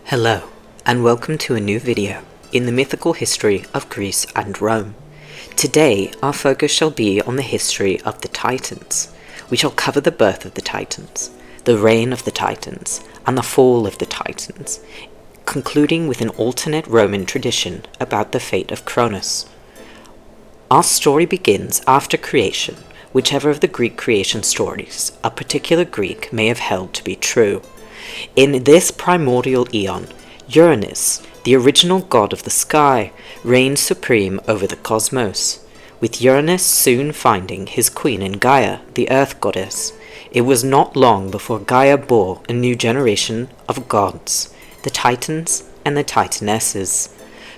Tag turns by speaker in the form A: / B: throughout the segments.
A: Hello, and welcome to a new video in the mythical history of Greece and Rome. Today, our focus shall be on the history of the Titans. We shall cover the birth of the Titans, the reign of the Titans, and the fall of the Titans, concluding with an alternate Roman tradition about the fate of Cronos. Our story begins after creation, whichever of the Greek creation stories a particular Greek may have held to be true. In this primordial eon, Uranus, the original god of the sky, reigned supreme over the cosmos, with Uranus soon finding his queen in Gaia, the earth goddess. It was not long before Gaia bore a new generation of gods, the Titans and the Titanesses.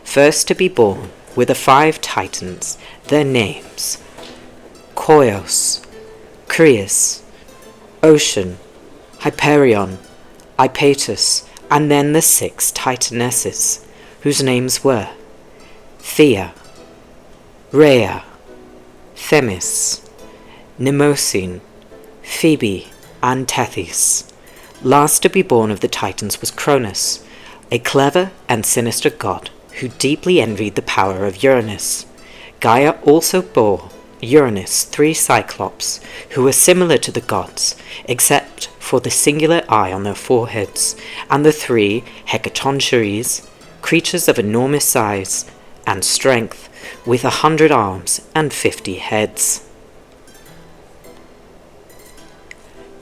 A: First to be born were the 5 Titans, their names: Koios, Crius, Ocean, Hyperion, Iapetus, and then the 6 Titanesses, whose names were Thea, Rhea, Themis, Mnemosyne, Phoebe, and Tethys. Last to be born of the Titans was Cronos, a clever and sinister god who deeply envied the power of Uranus. Gaia also bore Uranus 3 Cyclops, who were similar to the gods, except for the singular eye on their foreheads, and the 3 Hecatoncheires, creatures of enormous size and strength, with 100 arms and 50 heads.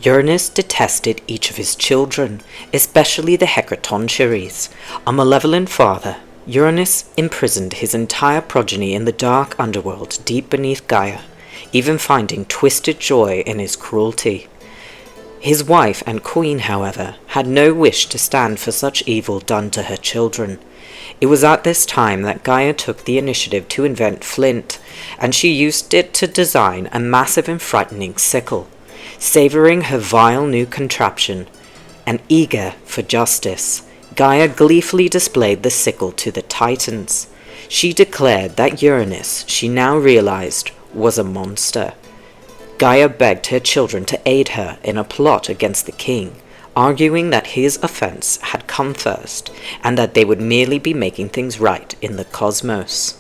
A: Uranus detested each of his children, especially the Hecatoncheires. A malevolent father, Uranus imprisoned his entire progeny in the dark underworld deep beneath Gaia, even finding twisted joy in his cruelty. His wife and queen, however, had no wish to stand for such evil done to her children. It was at this time that Gaia took the initiative to invent flint, and she used it to design a massive and frightening sickle. Savoring her vile new contraption, and eager for justice, Gaia gleefully displayed the sickle to the Titans. She declared that Uranus, she now realized, was a monster. Gaia begged her children to aid her in a plot against the king, arguing that his offense had come first, and that they would merely be making things right in the cosmos.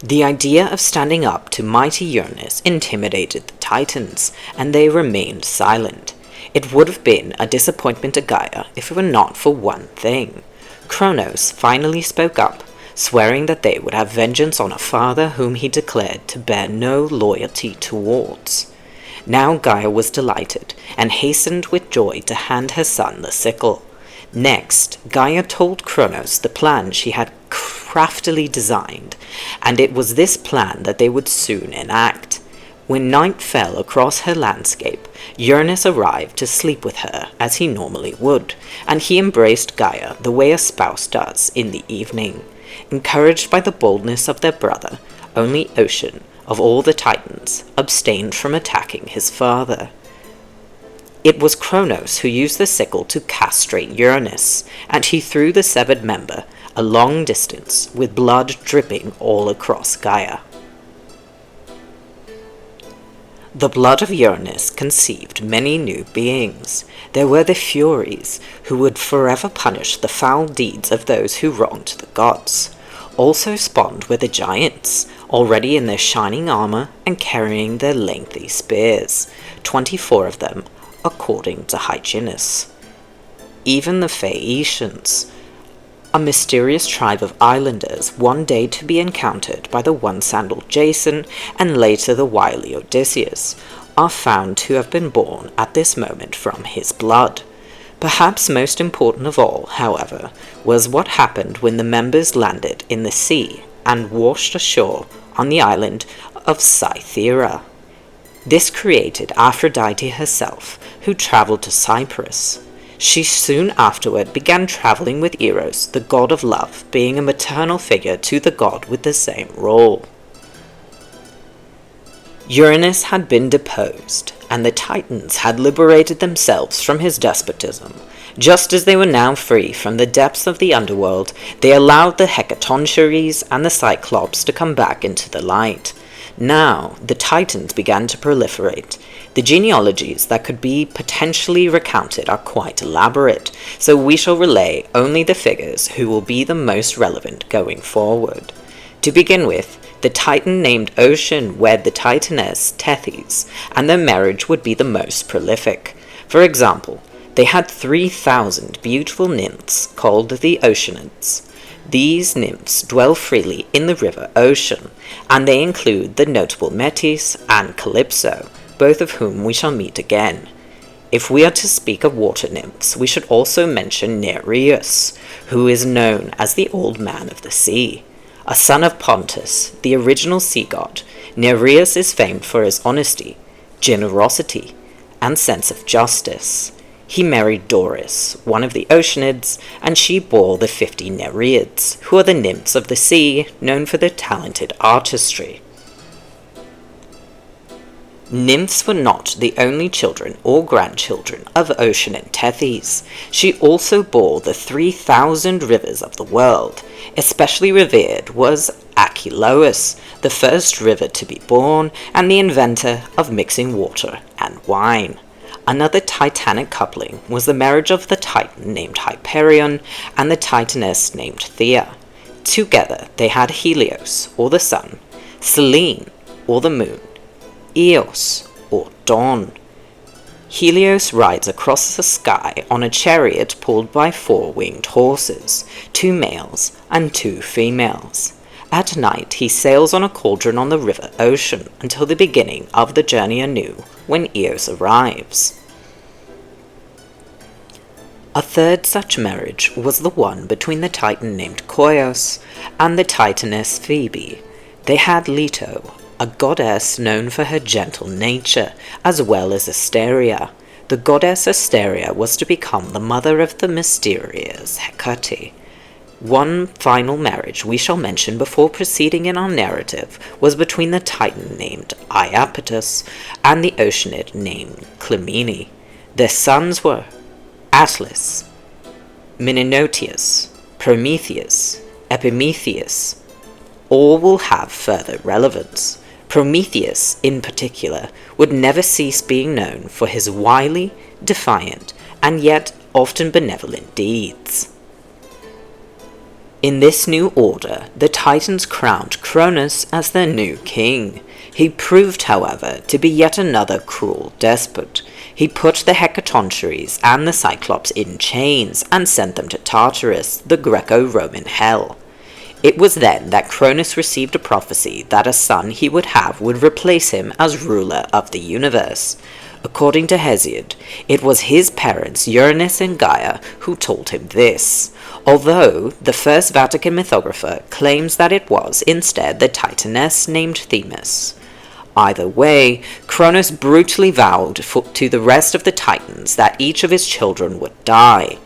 A: The idea of standing up to mighty Uranus intimidated the Titans, and they remained silent. It would have been a disappointment to Gaia if it were not for one thing. Cronos finally spoke up, swearing that they would have vengeance on a father whom he declared to bear no loyalty towards. Now Gaia was delighted, and hastened with joy to hand her son the sickle. Next, Gaia told Cronos the plan she had craftily designed, and it was this plan that they would soon enact. When night fell across her landscape, Uranus arrived to sleep with her as he normally would, and he embraced Gaia the way a spouse does in the evening. Encouraged by the boldness of their brother, only Ocean, of all the Titans, abstained from attacking his father. It was Cronos who used the sickle to castrate Uranus, and he threw the severed member a long distance, with blood dripping all across Gaia. The blood of Uranus conceived many new beings. There were the Furies, who would forever punish the foul deeds of those who wronged the gods. Also spawned were the giants, already in their shining armor and carrying their lengthy spears, 24 of them, according to Hyginus. Even the Phaeacians, a mysterious tribe of islanders one day to be encountered by the one-sandaled Jason and later the wily Odysseus, are found to have been born at this moment from his blood. Perhaps most important of all, however, was what happened when the members landed in the sea and washed ashore on the island of Cythera. This created Aphrodite herself, who travelled to Cyprus. She soon afterward began travelling with Eros, the god of love, being a maternal figure to the god with the same role. Uranus had been deposed, and the Titans had liberated themselves from his despotism. Just as they were now free from the depths of the underworld, they allowed the Hecatoncheires and the Cyclops to come back into the light. Now, the Titans began to proliferate. The genealogies that could be potentially recounted are quite elaborate, so we shall relay only the figures who will be the most relevant going forward. To begin with, the Titan named Ocean wed the Titaness Tethys, and their marriage would be the most prolific. For example, they had 3,000 beautiful nymphs called the Oceanids. These nymphs dwell freely in the river Ocean, and they include the notable Metis and Calypso, both of whom we shall meet again. If we are to speak of water nymphs, we should also mention Nereus, who is known as the Old Man of the Sea. A son of Pontus, the original sea god, Nereus is famed for his honesty, generosity, and sense of justice. He married Doris, one of the Oceanids, and she bore the 50 Nereids, who are the nymphs of the sea, known for their talented artistry. Nymphs were not the only children or grandchildren of Ocean and Tethys. She also bore the 3,000 rivers of the world. Especially revered was Acusilaus, the first river to be born, and the inventor of mixing water and wine. Another titanic coupling was the marriage of the Titan named Hyperion and the Titaness named Thea. Together they had Helios, or the sun, Selene, or the moon, Eos, or dawn. Helios rides across the sky on a chariot pulled by 4 winged horses, 2 males and 2 females. At night he sails on a cauldron on the river Ocean until the beginning of the journey anew, when Eos arrives. A third such marriage was the one between the Titan named Koios and the Titaness Phoebe. They had Leto, a goddess known for her gentle nature, as well as Asteria. The goddess Asteria was to become the mother of the mysterious Hecate. One final marriage we shall mention before proceeding in our narrative was between the Titan named Iapetus and the Oceanid named Clymene. Their sons were Atlas, Menenotius, Prometheus, Epimetheus. All will have further relevance. Prometheus, in particular, would never cease being known for his wily, defiant, and yet often benevolent deeds. In this new order, the Titans crowned Cronus as their new king. He proved, however, to be yet another cruel despot. He put the Hecatoncheires and the Cyclops in chains and sent them to Tartarus, the Greco-Roman hell. It was then that Cronus received a prophecy that a son he would have would replace him as ruler of the universe. According to Hesiod, it was his parents Uranus and Gaia who told him this, although the first Vatican Mythographer claims that it was instead the Titaness named Themis. Either way, Cronus brutally vowed to the rest of the Titans that each of his children would die.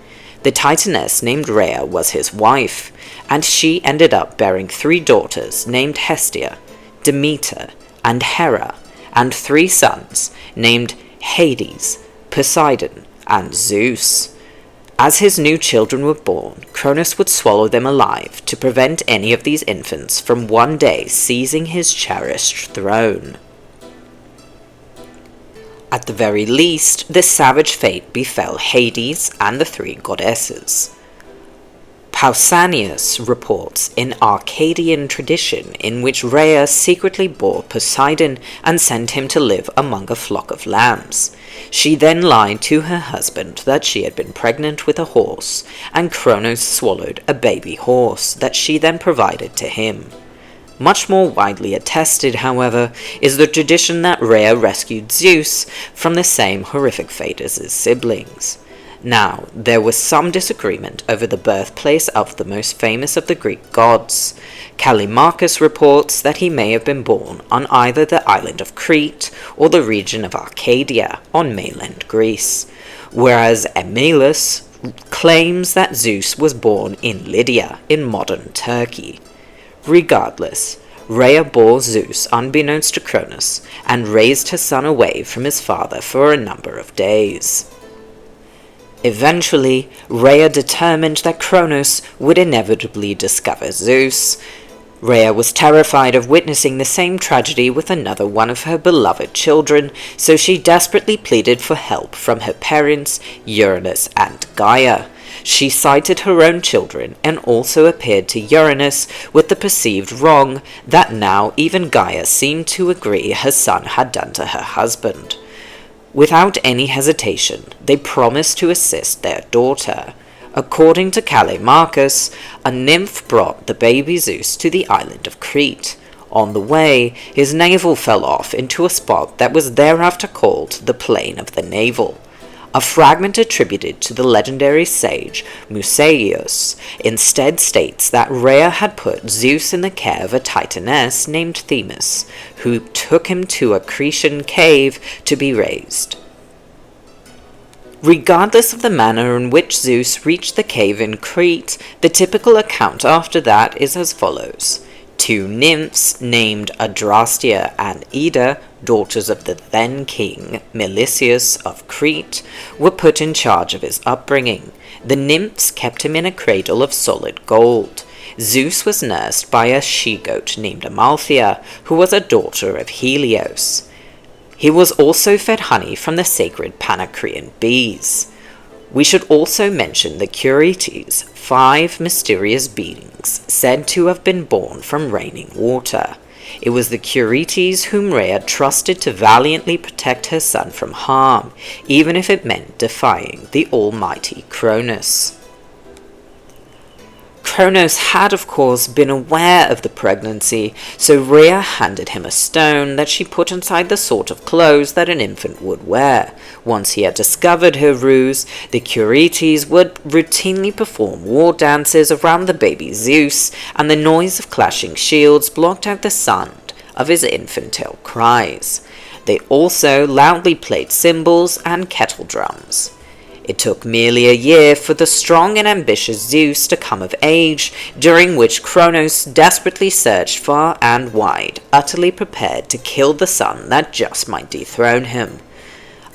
A: The Titaness named Rhea was his wife, and she ended up bearing 3 daughters named Hestia, Demeter, and Hera, and 3 sons named Hades, Poseidon, and Zeus. As his new children were born, Cronus would swallow them alive to prevent any of these infants from one day seizing his cherished throne. At the very least, this savage fate befell Hades and the 3 goddesses. Pausanias reports an Arcadian tradition in which Rhea secretly bore Poseidon and sent him to live among a flock of lambs. She then lied to her husband that she had been pregnant with a horse, and Cronus swallowed a baby horse that she then provided to him. Much more widely attested, however, is the tradition that Rhea rescued Zeus from the same horrific fate as his siblings. Now, there was some disagreement over the birthplace of the most famous of the Greek gods. Callimachus reports that he may have been born on either the island of Crete or the region of Arcadia on mainland Greece, whereas Eumelus claims that Zeus was born in Lydia in modern Turkey. Regardless, Rhea bore Zeus unbeknownst to Cronus and raised her son away from his father for a number of days. Eventually, Rhea determined that Cronus would inevitably discover Zeus. Rhea was terrified of witnessing the same tragedy with another one of her beloved children, so she desperately pleaded for help from her parents, Uranus and Gaia. She cited her own children and also appeared to Uranus with the perceived wrong that now even Gaia seemed to agree her son had done to her husband. Without any hesitation, they promised to assist their daughter. According to Callimachus, a nymph brought the baby Zeus to the island of Crete. On the way, his navel fell off into a spot that was thereafter called the Plain of the Navel. A fragment attributed to the legendary sage Musaeus instead states that Rhea had put Zeus in the care of a titaness named Themis, who took him to a Cretan cave to be raised. Regardless of the manner in which Zeus reached the cave in Crete, the typical account after that is as follows. 2 nymphs named Adrastia and Ida, daughters of the then king Melisseus of Crete, were put in charge of his upbringing. The nymphs kept him in a cradle of solid gold. Zeus was nursed by a she-goat named Amalthea, who was a daughter of Helios. He was also fed honey from the sacred Panacrean bees. We should also mention the Curetes, 5 mysterious beings said to have been born from raining water. It was the Curetes whom Rhea trusted to valiantly protect her son from harm, even if it meant defying the almighty Cronus. Cronos had, of course, been aware of the pregnancy, so Rhea handed him a stone that she put inside the sort of clothes that an infant would wear. Once he had discovered her ruse, the Curetes would routinely perform war dances around the baby Zeus, and the noise of clashing shields blocked out the sound of his infantile cries. They also loudly played cymbals and kettle drums. It took merely a year for the strong and ambitious Zeus to come of age, during which Cronos desperately searched far and wide, utterly prepared to kill the son that just might dethrone him.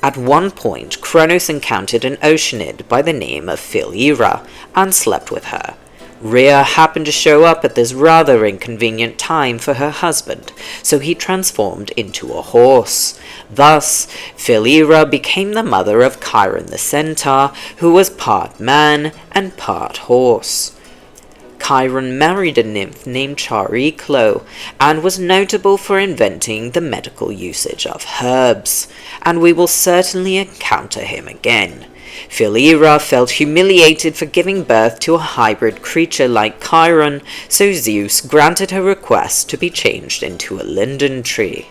A: At one point, Cronos encountered an Oceanid by the name of Philyra and slept with her. Rhea happened to show up at this rather inconvenient time for her husband, so he transformed into a horse. Thus, Philyra became the mother of Chiron the centaur, who was part man and part horse. Chiron married a nymph named Chariclo, and was notable for inventing the medical usage of herbs, and we will certainly encounter him again. Philyra felt humiliated for giving birth to a hybrid creature like Chiron, so Zeus granted her request to be changed into a linden tree.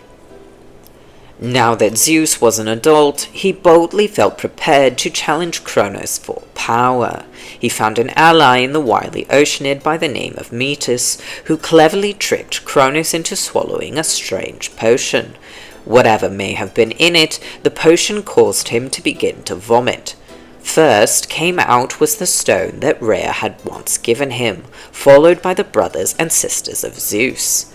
A: Now that Zeus was an adult, he boldly felt prepared to challenge Cronos for power. He found an ally in the wily Oceanid by the name of Metis, who cleverly tricked Cronos into swallowing a strange potion. Whatever may have been in it, the potion caused him to begin to vomit. First came out was the stone that Rhea had once given him, followed by the brothers and sisters of Zeus.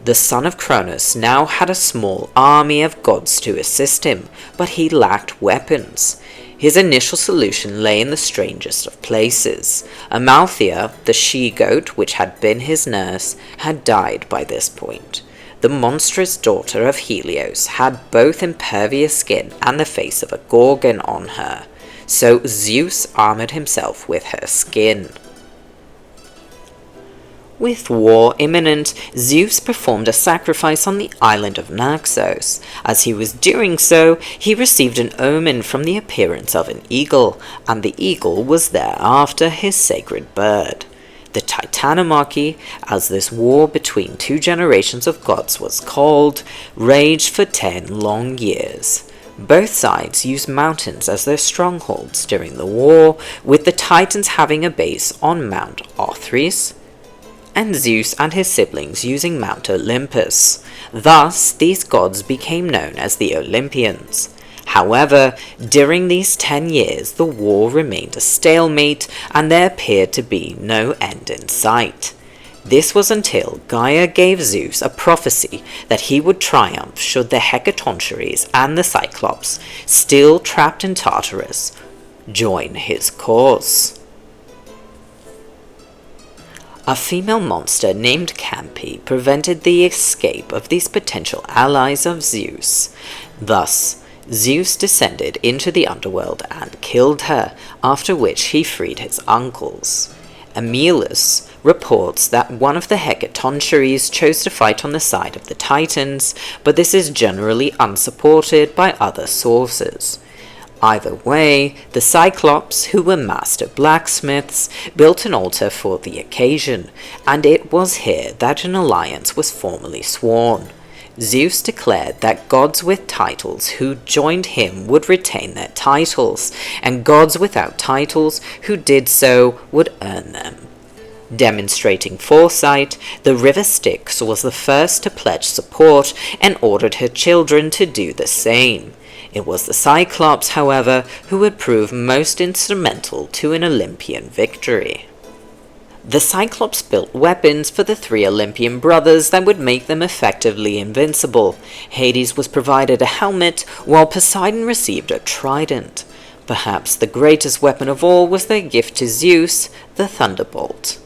A: The son of Cronos now had a small army of gods to assist him, but he lacked weapons. His initial solution lay in the strangest of places. Amalthea, the she-goat which had been his nurse, had died by this point. The monstrous daughter of Helios had both impervious skin and the face of a gorgon on her, so Zeus armored himself with her skin. With war imminent, Zeus performed a sacrifice on the island of Naxos. As he was doing so, he received an omen from the appearance of an eagle, and the eagle was thereafter his sacred bird. The Titanomachy, as this war between 2 generations of gods was called, raged for 10 long years. Both sides used mountains as their strongholds during the war, with the Titans having a base on Mount Othrys, and Zeus and his siblings using Mount Olympus. Thus, these gods became known as the Olympians. However, during these 10 years, the war remained a stalemate, and there appeared to be no end in sight. This was until Gaia gave Zeus a prophecy that he would triumph should the Hecatoncheires and the Cyclops, still trapped in Tartarus, join his cause. A female monster named Campi prevented the escape of these potential allies of Zeus. Thus, Zeus descended into the underworld and killed her, after which he freed his uncles. Eumelus reports that one of the Hecatoncheires chose to fight on the side of the Titans, but this is generally unsupported by other sources. Either way, the Cyclops, who were master blacksmiths, built an altar for the occasion, and it was here that an alliance was formally sworn. Zeus declared that gods with titles who joined him would retain their titles, and gods without titles who did so would earn them. Demonstrating foresight, the river Styx was the first to pledge support and ordered her children to do the same. It was the Cyclops, however, who would prove most instrumental to an Olympian victory. The Cyclops built weapons for the three Olympian brothers that would make them effectively invincible. Hades was provided a helmet, while Poseidon received a trident. Perhaps the greatest weapon of all was their gift to Zeus, the thunderbolt.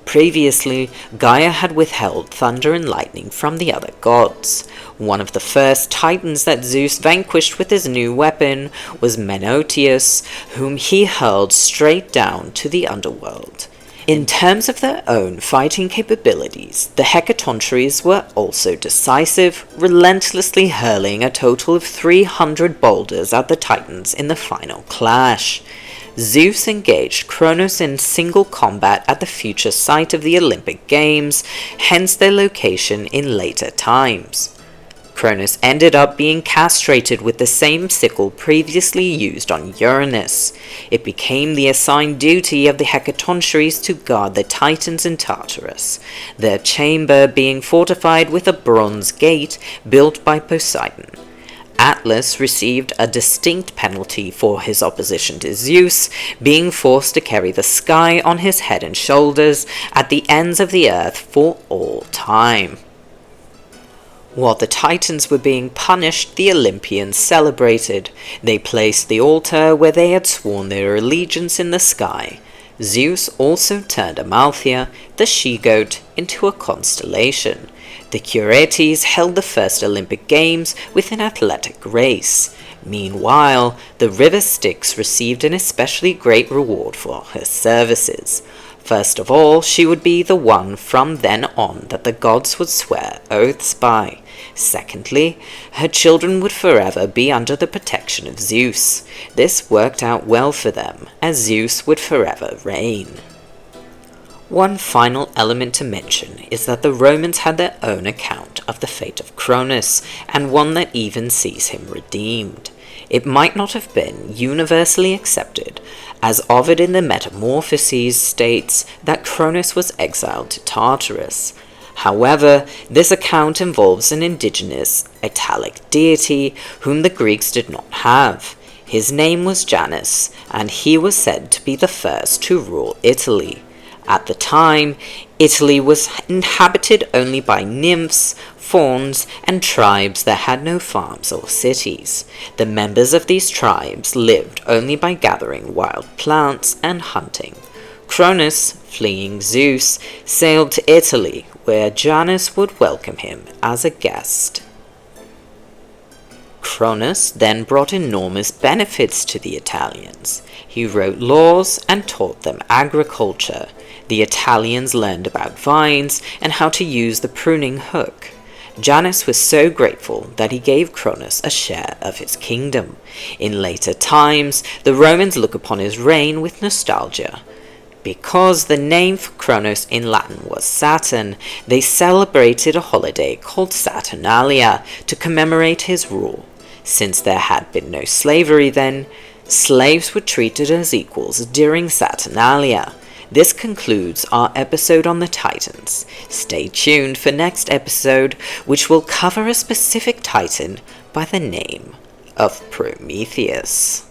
A: Previously, Gaia had withheld thunder and lightning from the other gods. One of the first titans that Zeus vanquished with his new weapon was Metamorphoses, whom he hurled straight down to the underworld. In terms of their own fighting capabilities, the Hecatoncheires were also decisive, relentlessly hurling a total of 300 boulders at the Titans in the final clash. Zeus engaged Cronos in single combat at the future site of the Olympic Games, hence their location in later times. Cronos ended up being castrated with the same sickle previously used on Uranus. It became the assigned duty of the Hecatoncheires to guard the Titans in Tartarus, their chamber being fortified with a bronze gate built by Poseidon. Atlas received a distinct penalty for his opposition to Zeus, being forced to carry the sky on his head and shoulders at the ends of the earth for all time. While the Titans were being punished, the Olympians celebrated. They placed the altar where they had sworn their allegiance in the sky. Zeus also turned Amalthea, the she-goat, into a constellation. The Curetes held the first Olympic Games with an athletic race. Meanwhile, the river Styx received an especially great reward for her services. First of all, she would be the one from then on that the gods would swear oaths by. Secondly, her children would forever be under the protection of Zeus. This worked out well for them, as Zeus would forever reign. One final element to mention is that the Romans had their own account of the fate of Cronos, and one that even sees him redeemed. It might not have been universally accepted, as Ovid in the Metamorphoses states that Cronos was exiled to Tartarus. However, this account involves an indigenous Italic deity whom the Greeks did not have. His name was Janus, and he was said to be the first to rule Italy. At the time, Italy was inhabited only by nymphs, fauns, and tribes that had no farms or cities. The members of these tribes lived only by gathering wild plants and hunting. Cronos, fleeing Zeus, sailed to Italy, where Janus would welcome him as a guest. Cronos then brought enormous benefits to the Italians. He wrote laws and taught them agriculture. The Italians learned about vines and how to use the pruning hook. Janus was so grateful that he gave Cronos a share of his kingdom. In later times, the Romans look upon his reign with nostalgia. Because the name for Cronos in Latin was Saturn, they celebrated a holiday called Saturnalia to commemorate his rule. Since there had been no slavery then, slaves were treated as equals during Saturnalia. This concludes our episode on the Titans. Stay tuned for next episode, which will cover a specific Titan by the name of Prometheus.